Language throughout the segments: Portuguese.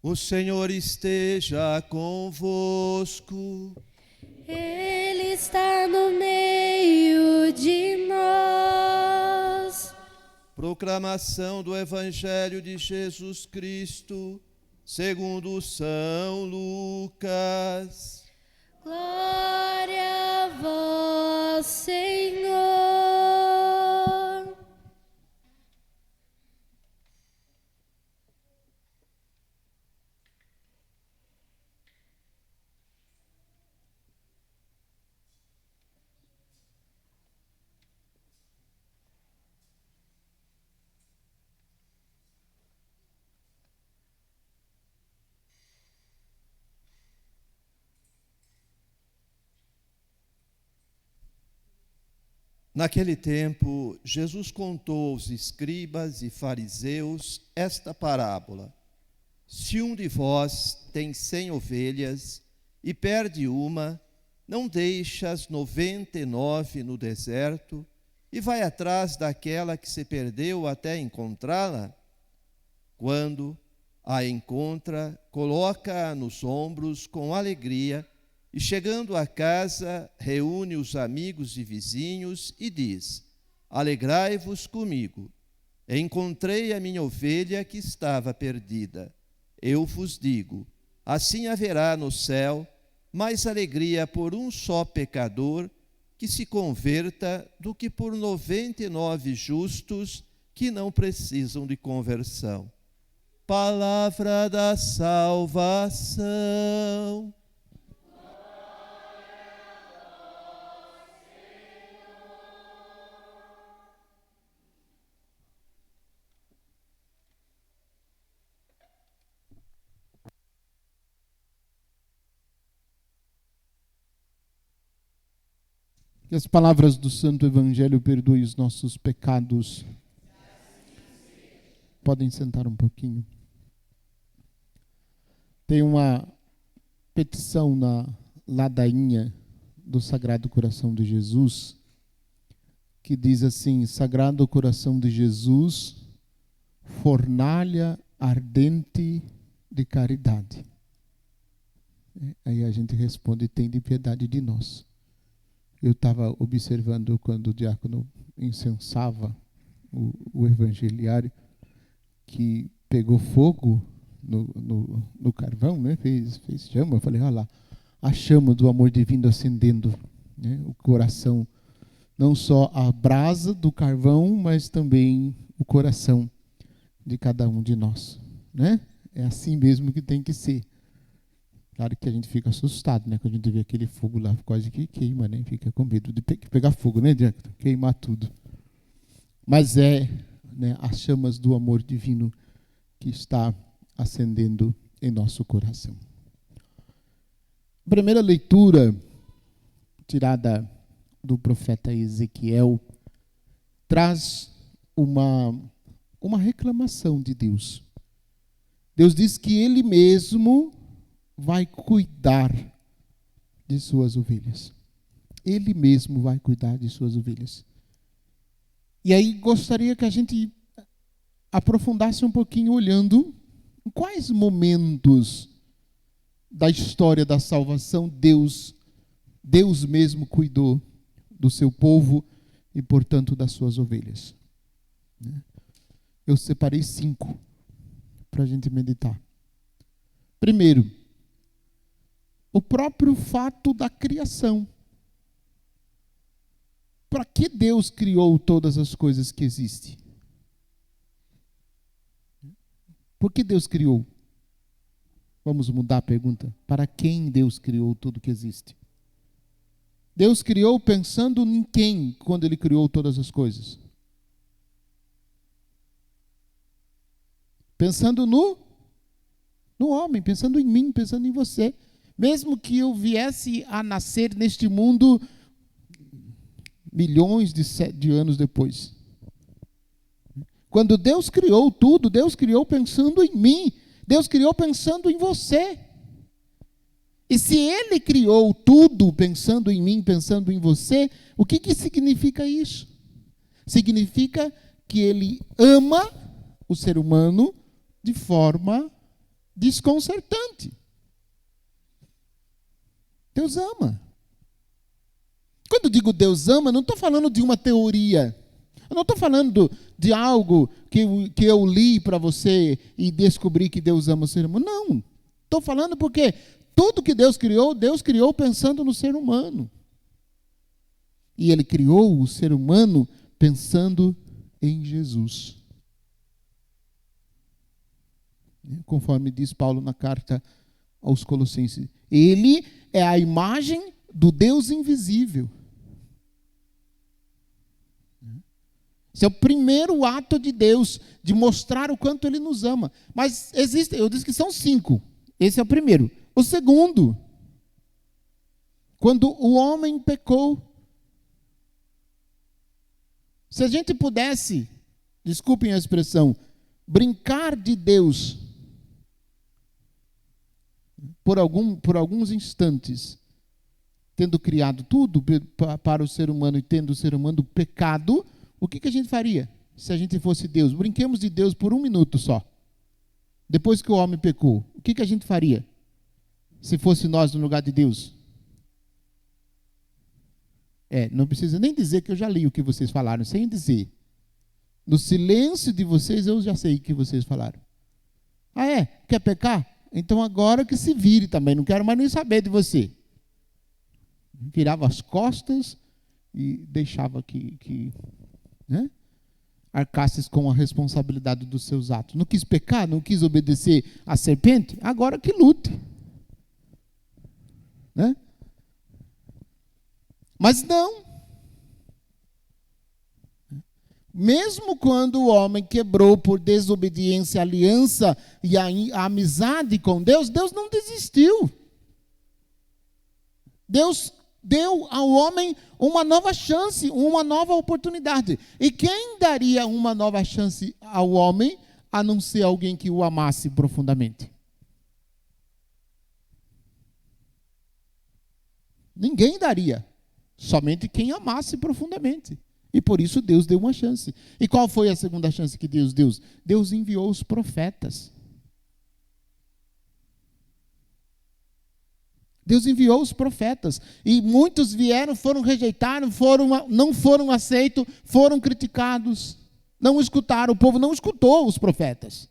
O Senhor esteja convosco. Ele está no meio de nós. Proclamação do Evangelho de Jesus Cristo, segundo São Lucas. Glória a vós, Senhor. Naquele tempo, Jesus contou aos escribas e fariseus esta parábola: se um de vós tem 100 ovelhas e perde uma, não deixa as 99 no deserto e vai atrás daquela que se perdeu até encontrá-la? Quando a encontra, coloca-a nos ombros com alegria e, chegando a casa, reúne os amigos e vizinhos e diz: alegrai-vos comigo, encontrei a minha ovelha que estava perdida. Eu vos digo, assim haverá no céu mais alegria por um só pecador que se converta do que por 99 justos que não precisam de conversão. Palavra da salvação. Que as palavras do Santo Evangelho perdoem os nossos pecados. Podem sentar um pouquinho. Tem uma petição na ladainha do Sagrado Coração de Jesus, que diz assim: Sagrado Coração de Jesus, fornalha ardente de caridade. Aí a gente responde: tende piedade de nós. Eu estava observando quando o diácono incensava o evangeliário, que pegou fogo no carvão, né? fez chama. Eu falei: olha lá, a chama do amor divino acendendo, né? O coração, não só a brasa do carvão, mas também o coração de cada um de nós, né? É assim mesmo que tem que ser. Claro que a gente fica assustado, né? Quando a gente vê aquele fogo lá, quase que queima, né? Fica com medo de pegar fogo, né, diácono? Queimar tudo. Mas né, as chamas do amor divino que está acendendo em nosso coração. A primeira leitura, tirada do profeta Ezequiel, traz uma reclamação de Deus. Deus diz que Ele mesmo vai cuidar de suas ovelhas. Ele mesmo vai cuidar de suas ovelhas. E aí gostaria que a gente aprofundasse um pouquinho olhando em quais momentos da história da salvação Deus mesmo cuidou do seu povo e, portanto, das suas ovelhas. Eu separei 5 para a gente meditar. Primeiro, o próprio fato da criação. Para que Deus criou todas as coisas que existem? Por que Deus criou? Vamos mudar a pergunta. Para quem Deus criou tudo que existe? Deus criou pensando em quem quando Ele criou todas as coisas? Pensando no homem, pensando em mim, pensando em você. Mesmo que eu viesse a nascer neste mundo milhões de anos depois. Quando Deus criou tudo, Deus criou pensando em mim. Deus criou pensando em você. E se Ele criou tudo pensando em mim, pensando em você, o que significa isso? Significa que Ele ama o ser humano de forma desconcertante. Deus ama. Quando digo Deus ama, não estou falando de uma teoria. Eu não estou falando de algo que eu li para você e descobri que Deus ama o ser humano. Não. Estou falando porque tudo que Deus criou pensando no ser humano. E Ele criou o ser humano pensando em Jesus. Conforme diz Paulo na carta aos Colossenses. Ele é a imagem do Deus invisível. Esse é o primeiro ato de Deus, de mostrar o quanto Ele nos ama. Mas eu disse que são 5. Esse é o primeiro. O segundo, quando o homem pecou. Se a gente pudesse, desculpem a expressão, brincar de Deus por alguns instantes, tendo criado tudo para o ser humano e tendo o ser humano pecado, o que a gente faria se a gente fosse Deus? Brinquemos de Deus por 1 minuto só. Depois que o homem pecou, o que a gente faria se fosse nós no lugar de Deus? Não precisa nem dizer que eu já li o que vocês falaram, sem dizer. No silêncio de vocês eu já sei o que vocês falaram. Quer pecar? Então agora que se vire também, não quero mais nem saber de você. Virava as costas e deixava que arcasses com a responsabilidade dos seus atos. Não quis pecar, não quis obedecer à serpente, agora que lute. Mas não. Mesmo quando o homem quebrou por desobediência a aliança e a amizade com Deus, Deus não desistiu. Deus deu ao homem uma nova chance, uma nova oportunidade. E quem daria uma nova chance ao homem, a não ser alguém que o amasse profundamente? Ninguém daria. Somente quem amasse profundamente. E por isso Deus deu uma chance. E qual foi a segunda chance que Deus deu? Deus enviou os profetas. Deus enviou os profetas. E muitos vieram, foram rejeitados, não foram aceitos, foram criticados. Não escutaram, o povo não escutou os profetas.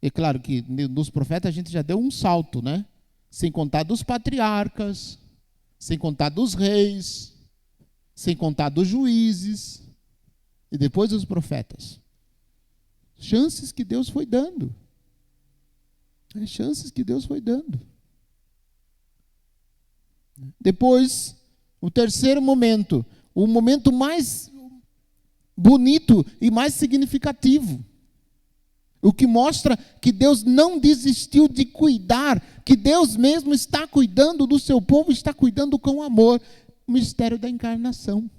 É claro que nos profetas a gente já deu um salto, né? Sem contar dos patriarcas, sem contar dos reis, sem contar dos juízes, e depois dos profetas. Chances que Deus foi dando. Chances que Deus foi dando. Depois, o terceiro momento, o momento mais bonito e mais significativo. O que mostra que Deus não desistiu de cuidar, que Deus mesmo está cuidando do seu povo, está cuidando com amor. O mistério da encarnação.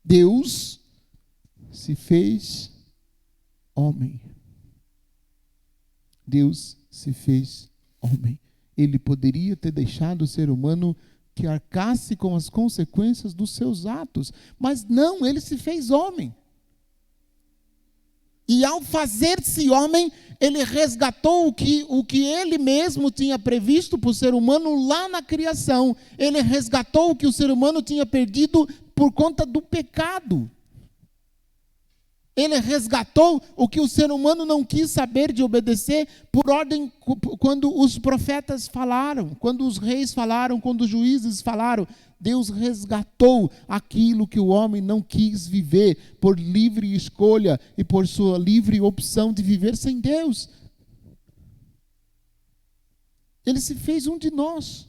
Deus se fez homem. Deus se fez homem. Ele poderia ter deixado o ser humano que arcasse com as consequências dos seus atos, mas não, ele se fez homem. E ao fazer-se homem, ele resgatou o que ele mesmo tinha previsto para o ser humano lá na criação. Ele resgatou o que o ser humano tinha perdido por conta do pecado. Ele resgatou o que o ser humano não quis saber de obedecer por ordem, quando os profetas falaram, quando os reis falaram, quando os juízes falaram. Deus resgatou aquilo que o homem não quis viver por livre escolha e por sua livre opção de viver sem Deus. Ele se fez um de nós.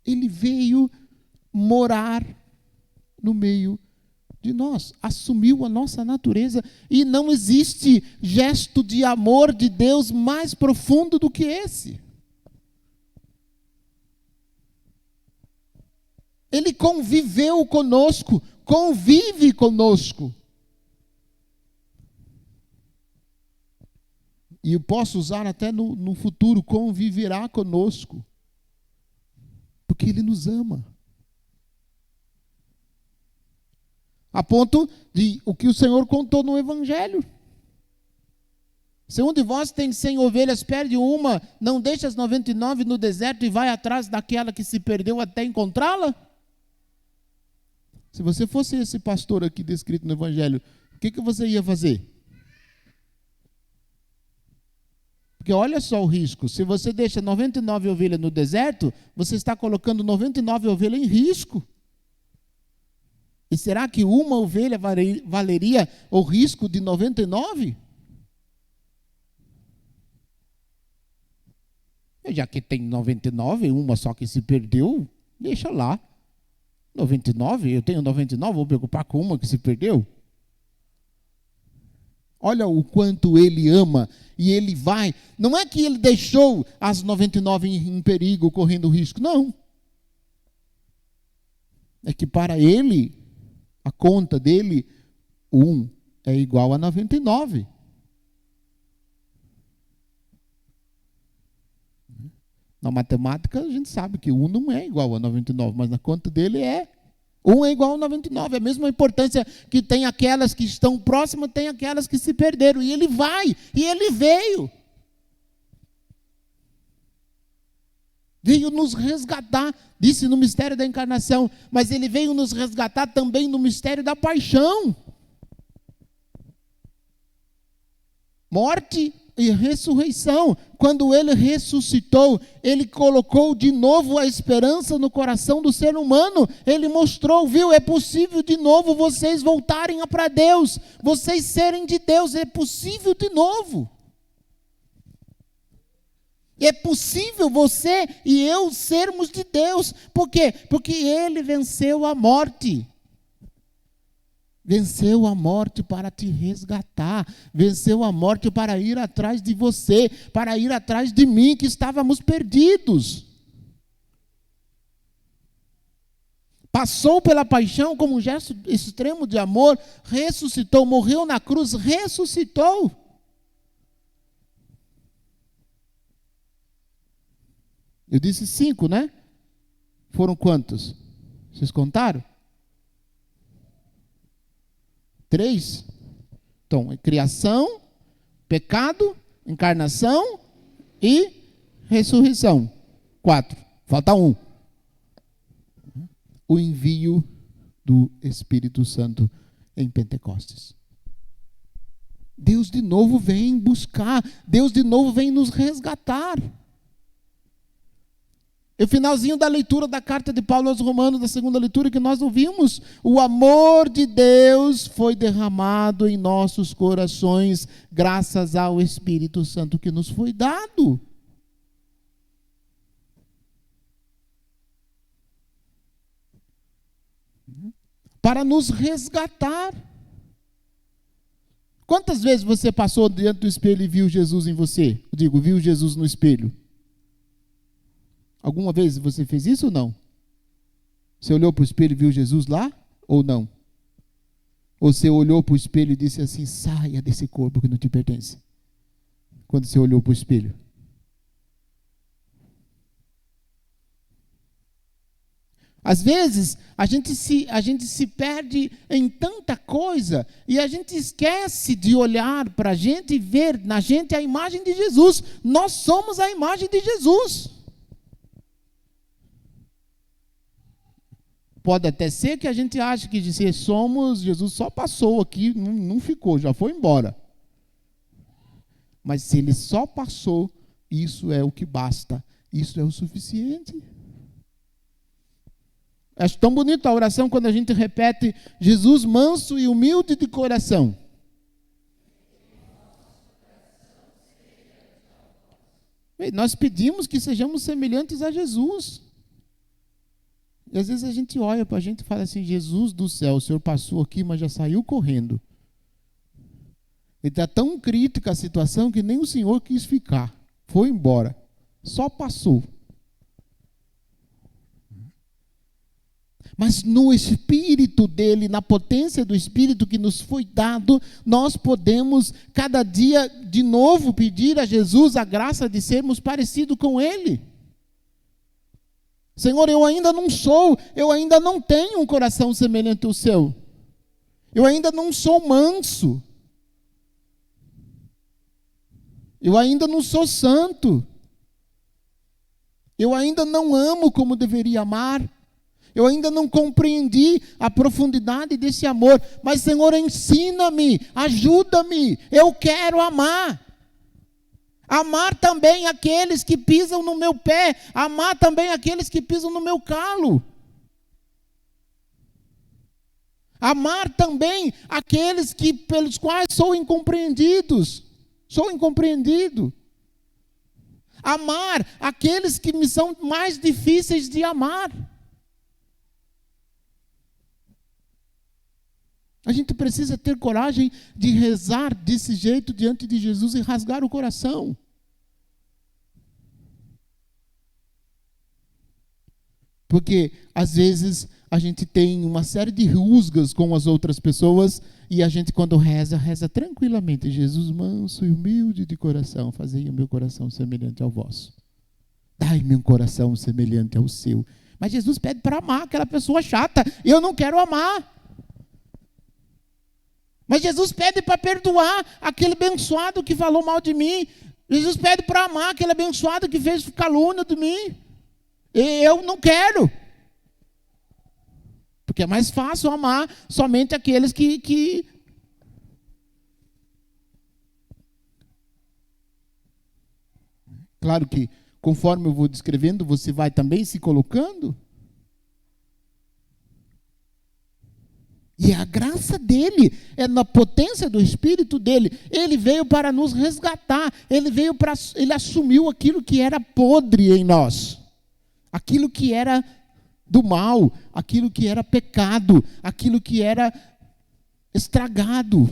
Ele veio morar no meio de nós, assumiu a nossa natureza, e não existe gesto de amor de Deus mais profundo do que esse. Ele conviveu conosco, convive conosco. E eu posso usar até no futuro, conviverá conosco. Porque Ele nos ama. A ponto de o que o Senhor contou no Evangelho. Se um de vós tem 100 ovelhas, perde uma, não deixa as 99 no deserto e vai atrás daquela que se perdeu até encontrá-la? Se você fosse esse pastor aqui descrito no Evangelho, o que você ia fazer? Porque olha só o risco. Se você deixa 99 ovelhas no deserto, você está colocando 99 ovelhas em risco. E será que uma ovelha valeria o risco de 99? Já que tem 99, uma só que se perdeu, deixa lá. 99, eu tenho 99, vou me preocupar com uma que se perdeu? Olha o quanto ele ama e ele vai. Não é que ele deixou as 99 em perigo, correndo risco, não. É que para ele, a conta dele, 1 é igual a 99. Na matemática, a gente sabe que 1 não é igual a 99, mas na conta dele é. 1 é igual a 99. É a mesma importância que tem aquelas que estão próximas, tem aquelas que se perderam. E ele vai, e ele veio. Veio nos resgatar, disse no mistério da encarnação, mas ele veio nos resgatar também no mistério da paixão. Morte e ressurreição. Quando ele ressuscitou, ele colocou de novo a esperança no coração do ser humano. Ele mostrou, viu, é possível de novo vocês voltarem para Deus, vocês serem de Deus, é possível de novo. É possível você e eu sermos de Deus. Por quê? Porque ele venceu a morte. Venceu a morte para te resgatar. Venceu a morte para ir atrás de você, para ir atrás de mim, que estávamos perdidos. Passou pela paixão como um gesto extremo de amor, ressuscitou, morreu na cruz, ressuscitou. Eu disse 5, né? Foram quantos? Vocês contaram? 3. Então, criação, pecado, encarnação e ressurreição. 4. Falta 1. O envio do Espírito Santo em Pentecostes. Deus de novo vem buscar, Deus de novo vem nos resgatar. E o finalzinho da leitura da carta de Paulo aos Romanos, da segunda leitura que nós ouvimos, o amor de Deus foi derramado em nossos corações, graças ao Espírito Santo que nos foi dado. Para nos resgatar. Quantas vezes você passou diante do espelho e viu Jesus em você? Eu digo, viu Jesus no espelho? Alguma vez você fez isso ou não? Você olhou para o espelho e viu Jesus lá ou não? Ou você olhou para o espelho e disse assim, saia desse corpo que não te pertence? Quando você olhou para o espelho. Às vezes, a gente se perde em tanta coisa e a gente esquece de olhar para a gente e ver na gente a imagem de Jesus. Nós somos a imagem de Jesus. Pode até ser que a gente ache que se somos, Jesus só passou aqui, não ficou, já foi embora. Mas se ele só passou, isso é o que basta, isso é o suficiente. Acho tão bonita a oração quando a gente repete, Jesus manso e humilde de coração. Nós pedimos que sejamos semelhantes a Jesus. E às vezes a gente olha para a gente e fala assim, Jesus do céu, o Senhor passou aqui, mas já saiu correndo. E está tão crítica a situação que nem o Senhor quis ficar. Foi embora. Só passou. Mas no Espírito dele, na potência do Espírito que nos foi dado, nós podemos cada dia de novo pedir a Jesus a graça de sermos parecidos com ele. Senhor, eu ainda não tenho um coração semelhante ao seu. Eu ainda não sou manso. Eu ainda não sou santo. Eu ainda não amo como deveria amar. Eu ainda não compreendi a profundidade desse amor. Mas, Senhor, ensina-me, ajuda-me. Eu quero amar. Amar também aqueles que pisam no meu pé. Amar também aqueles que pisam no meu calo. Amar também aqueles pelos quais sou incompreendido. Amar aqueles que me são mais difíceis de amar. A gente precisa ter coragem de rezar desse jeito diante de Jesus e rasgar o coração. Porque, às vezes, a gente tem uma série de rusgas com as outras pessoas e a gente, quando reza, reza tranquilamente. Jesus, manso e humilde de coração, fazei o meu coração semelhante ao vosso. Dai-me um coração semelhante ao seu. Mas Jesus pede para amar aquela pessoa chata. Eu não quero amar. Mas Jesus pede para perdoar aquele abençoado que falou mal de mim. Jesus pede para amar aquele abençoado que fez calúnia de mim. Eu não quero. Porque é mais fácil amar somente aqueles que... Claro que, conforme eu vou descrevendo, você vai também se colocando. E é a graça dele, é na potência do Espírito dele. Ele veio para nos resgatar. Ele assumiu aquilo que era podre em nós. Aquilo que era do mal, aquilo que era pecado, aquilo que era estragado.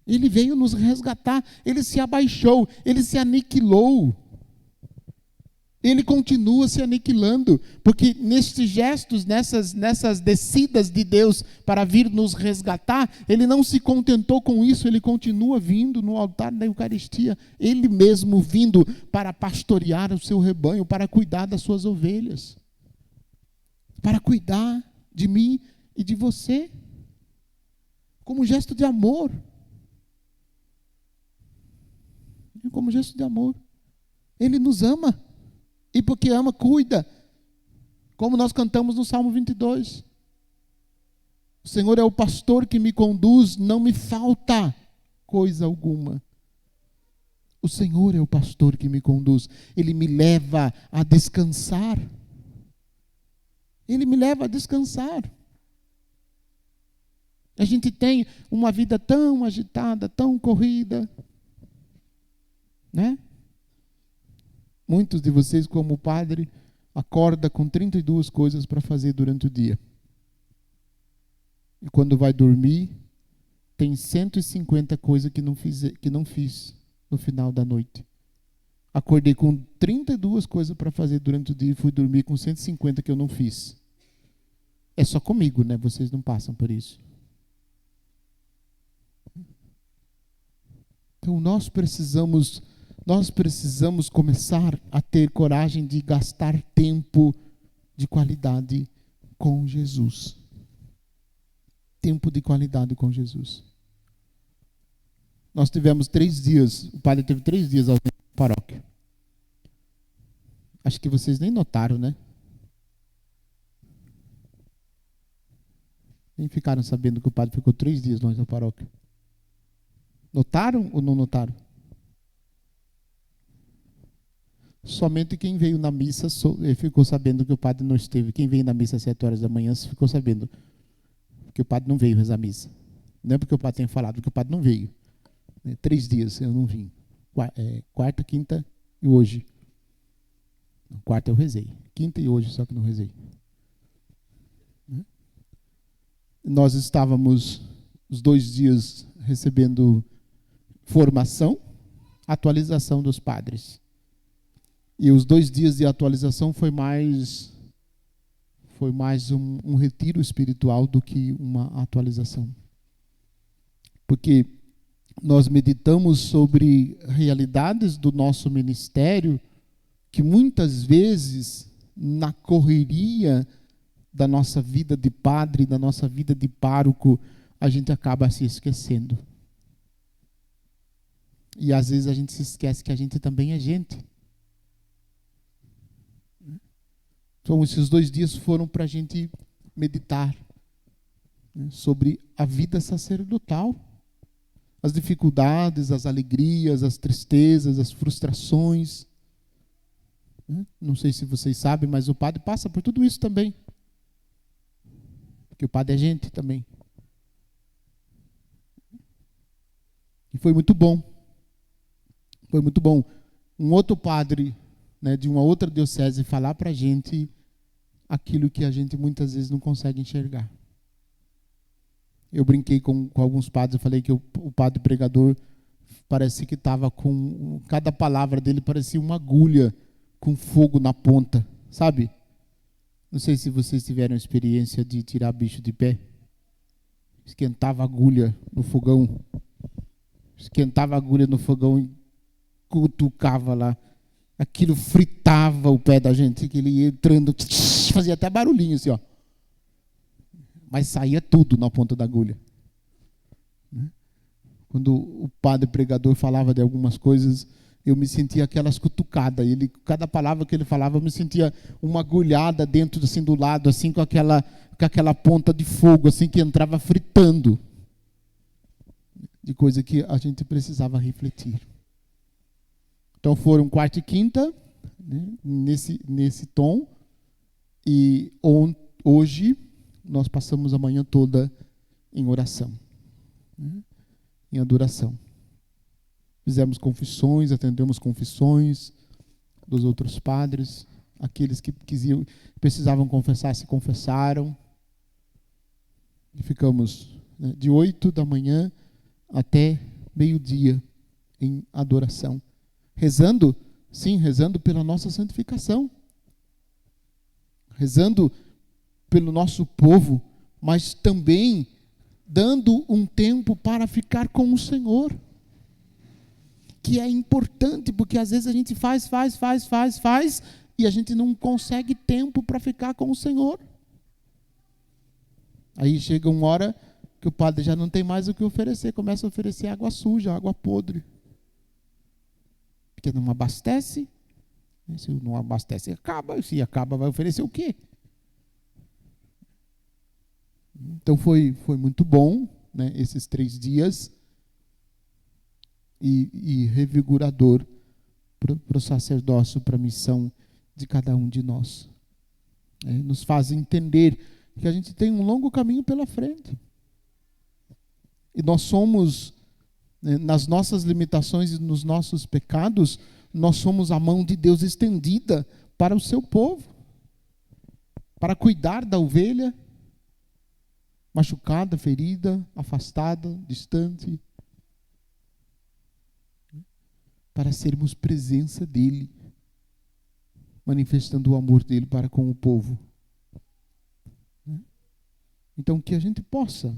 Ele veio nos resgatar, ele se abaixou, ele se aniquilou. Ele continua se aniquilando, porque nestes gestos, nessas descidas de Deus para vir nos resgatar, ele não se contentou com isso, ele continua vindo no altar da Eucaristia, ele mesmo vindo para pastorear o seu rebanho, para cuidar das suas ovelhas, para cuidar de mim e de você, como gesto de amor. Como gesto de amor. Ele nos ama. E porque ama, cuida. Como nós cantamos no Salmo 22. O Senhor é o pastor que me conduz, não me falta coisa alguma. O Senhor é o pastor que me conduz. Ele me leva a descansar. Ele me leva a descansar. A gente tem uma vida tão agitada, tão corrida, né? Muitos de vocês, como padre, acorda com 32 coisas para fazer durante o dia. E quando vai dormir, tem 150 coisas que não fiz no final da noite. Acordei com 32 coisas para fazer durante o dia e fui dormir com 150 que eu não fiz. É só comigo, né? Vocês não passam por isso. Então nós precisamos começar a ter coragem de gastar tempo de qualidade com Jesus. Tempo de qualidade com Jesus. Nós tivemos 3 dias, o padre teve 3 dias ausente na paróquia. Acho que vocês nem notaram, né? Nem ficaram sabendo que o padre ficou 3 dias longe da paróquia. Notaram ou não notaram? Somente quem veio na missa ficou sabendo que o padre não esteve. Quem veio na missa às 7 horas da manhã ficou sabendo que o padre não veio rezar a missa. Não é porque o padre tenha falado, porque o padre não veio. 3 dias eu não vim. Quarta, quinta e hoje. Quarta eu rezei. Quinta e hoje, só que não rezei. Nós estávamos os 2 dias recebendo formação, atualização dos padres. E os 2 dias de atualização foi mais um retiro espiritual do que uma atualização. Porque nós meditamos sobre realidades do nosso ministério que muitas vezes, na correria da nossa vida de padre, da nossa vida de pároco, a gente acaba se esquecendo. E às vezes a gente se esquece que a gente também é gente. Então esses 2 dias foram para a gente meditar, né, sobre a vida sacerdotal. As dificuldades, as alegrias, as tristezas, as frustrações. Não sei se vocês sabem, mas o padre passa por tudo isso também. Porque o padre é gente também. E foi muito bom. Foi muito bom. Um outro padre, né, de uma outra diocese falar para a gente aquilo que a gente muitas vezes não consegue enxergar. Eu brinquei com alguns padres, eu falei que o padre pregador parece que estava com... Cada palavra dele parecia uma agulha com fogo na ponta, sabe? Não sei se vocês tiveram a experiência de tirar bicho de pé. Esquentava a agulha no fogão. Esquentava a agulha no fogão e cutucava lá. Aquilo fritava o pé da gente, que ele ia entrando, fazia até barulhinho assim, ó. Mas saía tudo na ponta da agulha. Quando o padre pregador falava de algumas coisas, eu me sentia aquelas cutucadas. Cada palavra que ele falava, eu me sentia uma agulhada dentro, assim, do lado, assim, com aquela ponta de fogo, assim, que entrava fritando. De coisa que a gente precisava refletir. Então foram quarta e quinta, né, nesse tom. E hoje nós passamos a manhã toda em oração, né, em adoração. Fizemos confissões, atendemos confissões dos outros padres. Aqueles que precisavam confessar, se confessaram. E ficamos, né, de 8 da manhã até meio-dia em adoração. Rezando, sim, rezando pela nossa santificação. Rezando pelo nosso povo, mas também dando um tempo para ficar com o Senhor. Que é importante, porque às vezes a gente faz, e a gente não consegue tempo para ficar com o Senhor. Aí chega uma hora que o padre já não tem mais o que oferecer, começa a oferecer água suja, água podre. Porque não abastece. Se não abastece, acaba. Se acaba, vai oferecer o quê? Então foi muito bom, né, esses 3 dias. E revigorador para o sacerdócio, para a missão de cada um de nós. Nos faz entender que a gente tem um longo caminho pela frente. E nós somos, nas nossas limitações e nos nossos pecados, nós somos a mão de Deus estendida para o seu povo, para cuidar da ovelha, machucada, ferida, afastada, distante, para sermos presença dele, manifestando o amor dele para com o povo. Então, que a gente possa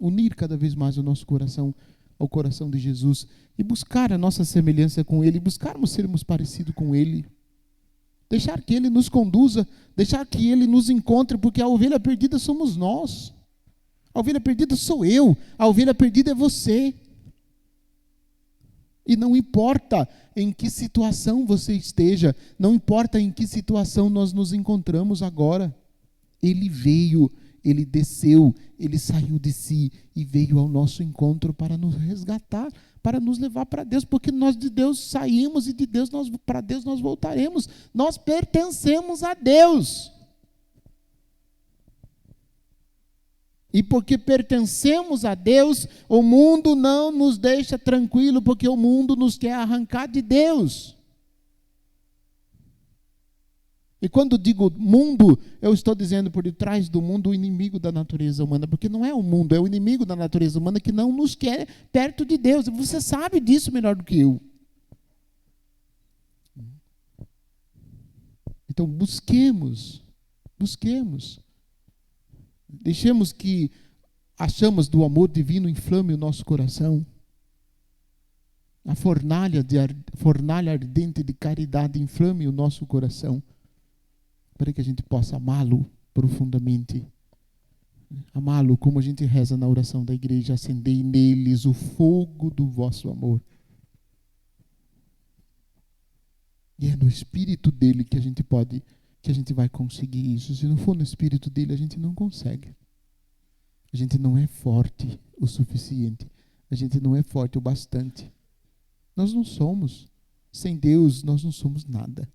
unir cada vez mais o nosso coração ao coração de Jesus e buscar a nossa semelhança com ele, buscarmos sermos parecidos com ele, deixar que ele nos conduza, deixar que ele nos encontre, porque a ovelha perdida somos nós, a ovelha perdida sou eu, a ovelha perdida é você. E não importa em que situação você esteja, não importa em que situação nós nos encontramos agora, ele veio, ele desceu, ele saiu de si e veio ao nosso encontro para nos resgatar, para nos levar para Deus, porque nós de Deus saímos e de Deus para Deus nós voltaremos. Nós pertencemos a Deus. E porque pertencemos a Deus, o mundo não nos deixa tranquilo, porque o mundo nos quer arrancar de Deus. E quando digo mundo, eu estou dizendo por detrás do mundo o inimigo da natureza humana, porque não é o mundo, é o inimigo da natureza humana que não nos quer perto de Deus. E você sabe disso melhor do que eu. Então busquemos. Deixemos que a chamas do amor divino inflame o nosso coração. A fornalha ardente de caridade inflame o nosso coração, para que a gente possa amá-lo profundamente. Amá-lo, como a gente reza na oração da igreja, acendei neles o fogo do vosso amor. E é no espírito dele que a gente vai conseguir isso. Se não for no espírito dele, a gente não consegue. A gente não é forte o suficiente. A gente não é forte o bastante. Nós não somos. Sem Deus, nós não somos nada.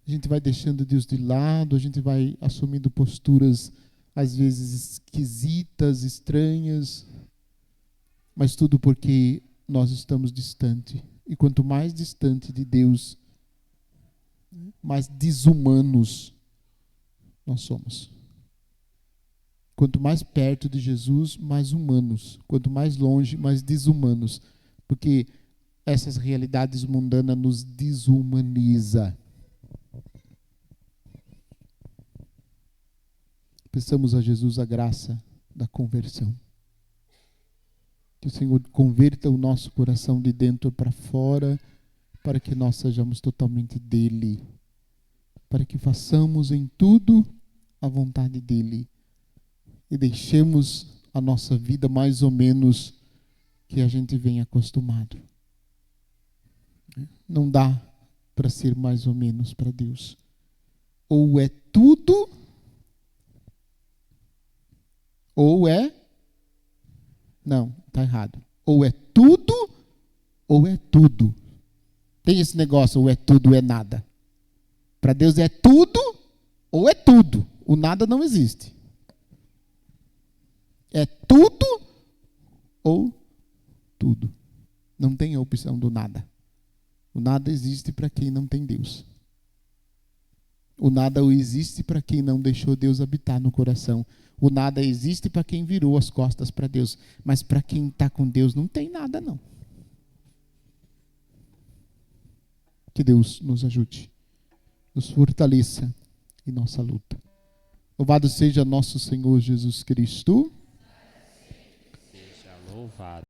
A gente vai deixando Deus de lado, a gente vai assumindo posturas, às vezes, esquisitas, estranhas, mas tudo porque nós estamos distante. E quanto mais distante de Deus, mais desumanos nós somos. Quanto mais perto de Jesus, mais humanos. Quanto mais longe, mais desumanos. Porque essas realidades mundanas nos desumaniza. Peçamos a Jesus a graça da conversão. Que o Senhor converta o nosso coração de dentro para fora, para que nós sejamos totalmente dele. Para que façamos em tudo a vontade dele. E deixemos a nossa vida mais ou menos que a gente vem acostumado. Não dá para ser mais ou menos para Deus. Ou é tudo, ou é... Não, está errado. Ou é tudo, ou é tudo. Tem esse negócio, ou é tudo, ou é nada. Para Deus é tudo, ou é tudo. O nada não existe. É tudo, ou tudo. Não tem a opção do nada. O nada existe para quem não tem Deus. O nada existe para quem não deixou Deus habitar no coração. O nada existe para quem virou as costas para Deus. Mas para quem está com Deus não tem nada, não. Que Deus nos ajude, nos fortaleça em nossa luta. Louvado seja nosso Senhor Jesus Cristo. Seja louvado.